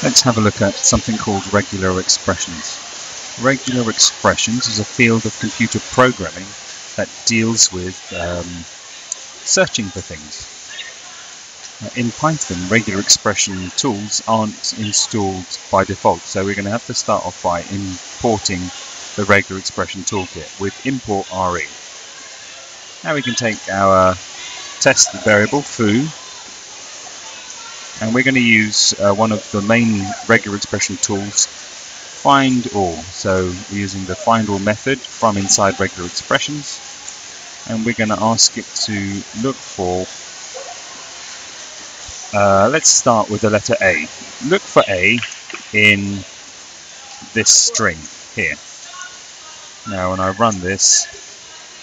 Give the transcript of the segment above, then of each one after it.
Let's have a look at something called regular expressions. Regular expressions is a field of computer programming that deals with searching for things. In Python, regular expression tools aren't installed by default, so we're going to have to start off by importing the regular expression toolkit with import RE. Now we can take our test variable foo, and we're going to use one of the main regular expression tools, find all. So we're using the find all method from inside regular expressions, and we're going to ask it to look for, let's start with the letter A. Look for A in this string here. Now when I run this,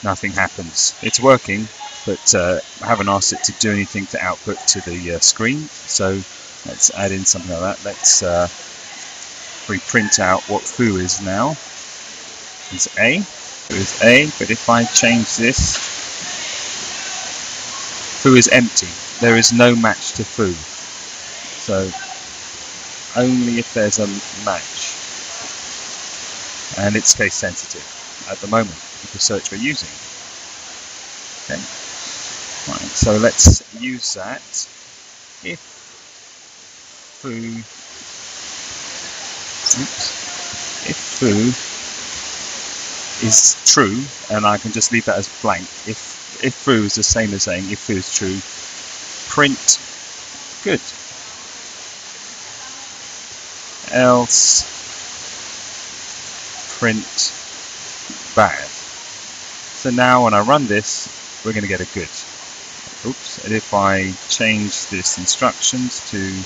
nothing happens. It's working, but I haven't asked it to do anything to output to the screen. So let's add in something like that. Let's reprint out what foo is now. It's A. Foo is A, but if I change this, foo is empty. There is no match to foo. So only if there's a match. And it's case sensitive at the moment with the search we're using. Okay. Right, so let's use that. If foo is true, and I can just leave that as blank. If foo is the same as saying if foo is true, print good. Else print bad. So now when I run this, we're going to get a good. Oops, and if I change this instructions to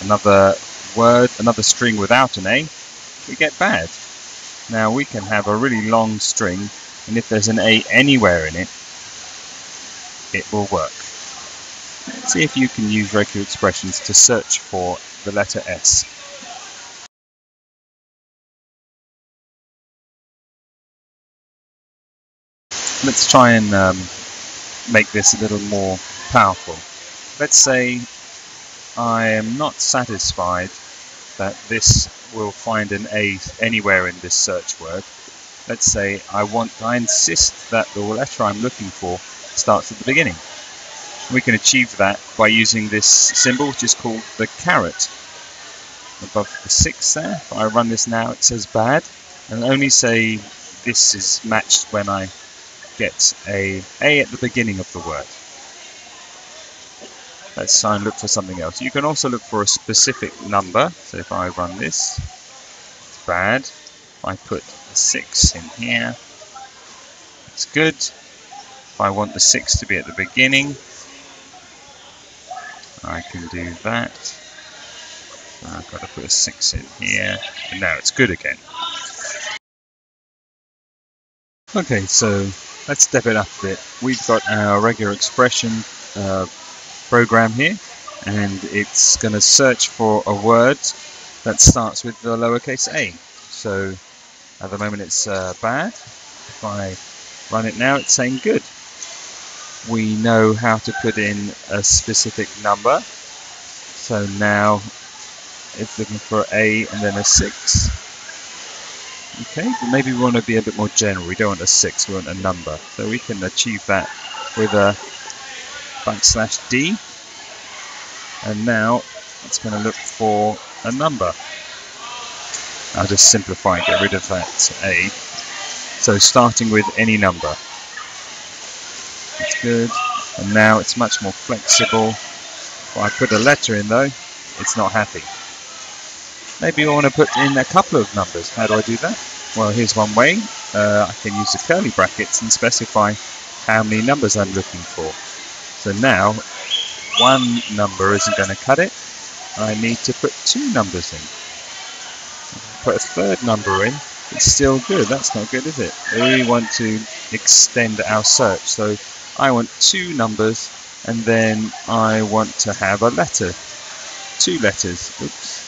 another word, another string without an A, we get bad. Now we can have a really long string, and if there's an A anywhere in it, it will work. See if you can use regular expressions to search for the letter S. Let's try and make this a little more powerful. Let's say I am not satisfied that this will find an A anywhere in this search word. Let's say I insist that the letter I'm looking for starts at the beginning. We can achieve that by using this symbol, which is called the caret above the 6 there. If I run this now, it says bad, and only say this is matched when I get a at the beginning of the word. Let's try and look for something else. You can also look for a specific number. So if I run this, it's bad. If I put the 6 in here, it's good. If I want the 6 to be at the beginning, I can do that. So I've got to put a 6 in here, and now it's good again. Okay, so let's step it up a bit. We've got our regular expression program here, and it's going to search for a word that starts with the lowercase a. So at the moment it's bad. If I run it now, it's saying good. We know how to put in a specific number. So now it's looking for A and then a 6. Okay, but maybe we want to be a bit more general. We don't want a 6, we want a number. So we can achieve that with a \d. And now it's going to look for a number. I'll just simplify and get rid of that A. So starting with any number. That's good. And now it's much more flexible. If I put a letter in though, it's not happy. Maybe I want to put in a couple of numbers. How do I do that? Well, here's one way. I can use the curly brackets and specify how many numbers I'm looking for. So now, one number isn't going to cut it. I need to put 2 numbers in. Put a third number in. It's still good. That's not good, is it? We really want to extend our search. So I want 2 numbers, and then I want to have a letter. 2 letters. Oops.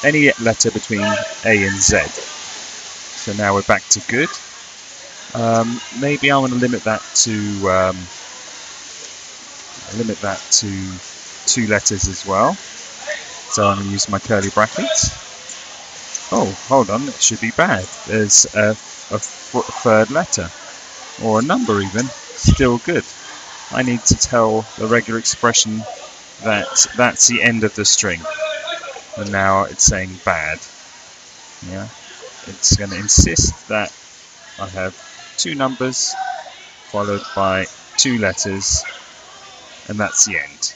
Any letter between A and Z. So now we're back to good. Maybe I want to limit that to 2 letters as well. So I'm going to use my curly brackets. Oh, hold on, it should be bad. There's a third letter, or a number even, still good. I need to tell the regular expression that that's the end of the string. And now it's saying bad. Yeah, it's going to insist that I have 2 numbers followed by 2 letters, and that's the end.